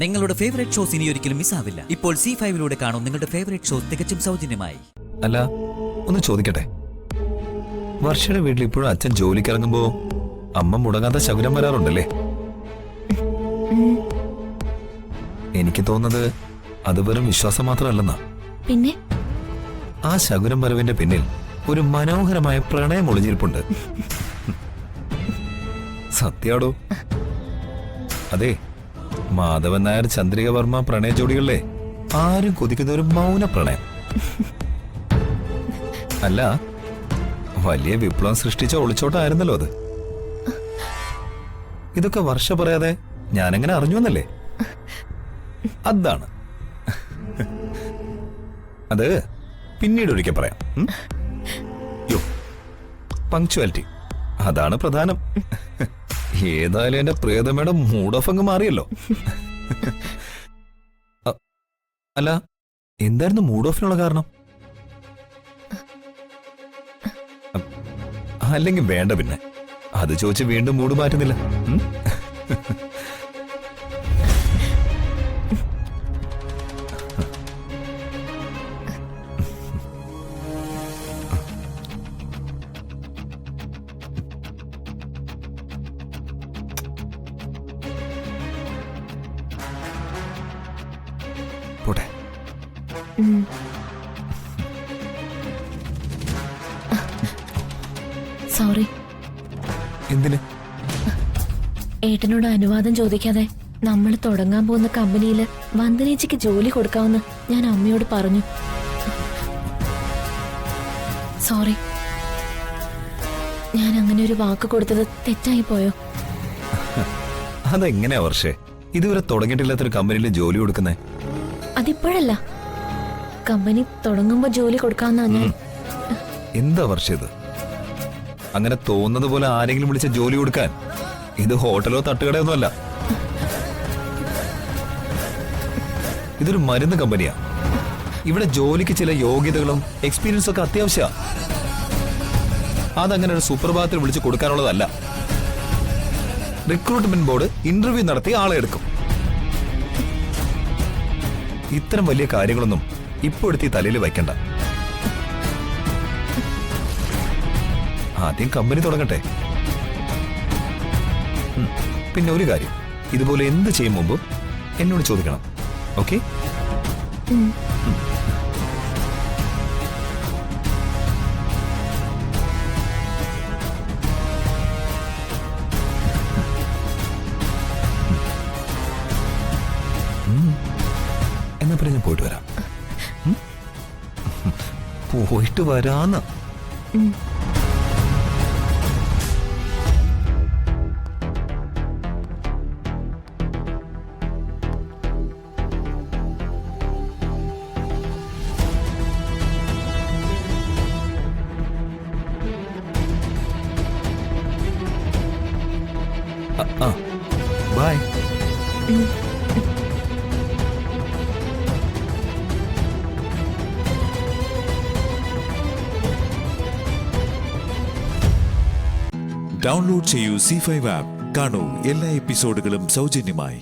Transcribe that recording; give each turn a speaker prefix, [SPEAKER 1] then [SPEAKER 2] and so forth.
[SPEAKER 1] നിങ്ങളുടെ favourite shows ഇനി ഒരിക്കലും മിസ്സാവില്ല. ഇപ്പോൾ C5 കാണും നിങ്ങളുടെ ഫേവറേറ്റ് ഷോസ് തികച്ചും സൗജന്യമായി.
[SPEAKER 2] അല്ല, ഒന്ന് ചോദിക്കട്ടെ, വർഷയുടെ വീട്ടിൽ ഇപ്പോഴും അച്ഛൻ ജോലിക്ക് ഇറങ്ങുമ്പോ അമ്മ മുടങ്ങാതെ ശകുനം വരാറുണ്ടല്ലേ? എനിക്ക് തോന്നുന്നത് അത് വെറും വിശ്വാസം മാത്രമല്ലെന്നാ.
[SPEAKER 3] പിന്നെ
[SPEAKER 2] ആ ശകുനം വരവിന്റെ പിന്നിൽ ഒരു മനോഹരമായ പ്രണയം ഒളിഞ്ഞിരിപ്പുണ്ട്. സത്യാടോ? അതെ, മാധവൻ നായർ ചന്ദ്രിക വർമ്മ പ്രണയ ജോഡികളിലെ ആരും കൊതിക്കുന്ന ഒരു മൗന പ്രണയം. അല്ല, വലിയ വിപ്ലവം സൃഷ്ടിച്ച ഒളിച്ചോട്ടായിരുന്നല്ലോ അത്. ഇതൊക്കെ വർഷ പറയാതെ ഞാനെങ്ങനെ അറിഞ്ഞു എന്നല്ലേ? അതാണ്. അത് പിന്നീട് ഒരിക്കൽ പറയാം. യോ, പങ്ക്ച്വാലിറ്റി അതാണ് പ്രധാനം. ഏതായാലും എന്റെ പ്രിയതമയുടെ മൂഡ് ഓഫ് അങ്ങ് മാറിയല്ലോ. അല്ല, എന്തായിരുന്നു മൂഡ് ഓഫിനുള്ള കാരണം? അല്ലെങ്കിൽ വേണ്ട, പിന്നെ അത് ചോദിച്ച് വീണ്ടും മൂഡ് മാറ്റുന്നില്ല. പോട്ടെ.
[SPEAKER 3] സോറി.
[SPEAKER 2] എന്തിന്?
[SPEAKER 3] ഏട്ടനോട് അനുവാദം ചോദിക്കാതെ നമ്മൾ തുടങ്ങാൻ പോകുന്ന കമ്പനിയില് വന്ദനേച്ചിക്ക് ജോലി കൊടുക്കാമെന്ന് ഞാൻ അമ്മയോട് പറഞ്ഞു. സോറി, ഞാൻ അങ്ങനെ ഒരു വാക്ക് കൊടുത്തത് തെറ്റായി പോയോ?
[SPEAKER 2] അതെങ്ങനെയാ വർഷേ ഇതുവരെ തുടങ്ങിയിട്ടില്ലാത്തൊരു കമ്പനിയിൽ ജോലി കൊടുക്കുന്നേ?
[SPEAKER 3] അതിപ്പോഴല്ല, കമ്പനി തുടങ്ങുമ്പോ ജോലി കൊടുക്കാമെന്നാ ഞാൻ.
[SPEAKER 2] എന്താ വർഷം ഇത്? അങ്ങനെ തോന്നുന്നത് പോലെ ആരെങ്കിലും വിളിച്ച ജോലി കൊടുക്കാൻ ഇത് ഹോട്ടലോ തട്ടുകടയൊന്നും അല്ല. ഇതൊരു മരുന്ന് കമ്പനിയാ. ഇവിടെ ജോലിക്ക് ചില യോഗ്യതകളും എക്സ്പീരിയൻസും ഒക്കെ അത്യാവശ്യ. അതങ്ങനെ ഒരു സുപ്രഭാതത്തിൽ വിളിച്ച് കൊടുക്കാനുള്ളതല്ല. റിക്രൂട്ട്മെന്റ് ബോർഡ് ഇന്റർവ്യൂ നടത്തി ആളെ എടുക്കും. ഇത്തരം വലിയ കാര്യങ്ങളൊന്നും ഇപ്പോഴത്തെ തലയിൽ വയ്ക്കണ്ട. ആദ്യം കമ്പനി തുടങ്ങട്ടെ. പിന്നെ ഒരു കാര്യം, ഇതുപോലെ എന്ത് ചെയ്യും മുമ്പ് എന്നോട് ചോദിക്കണം. ഓക്കെ? എന്നാ പിന്നെ ഞാൻ പോയിട്ട് വരാം. പോയിട്ട് വരാന്ന്. ബൈ.
[SPEAKER 4] ഡൗൺലോഡ് ചെയ്യൂ C5 ആപ്പ്. കാണൂ എല്ലാ എപ്പിസോഡുകളും സൗജന്യമായി.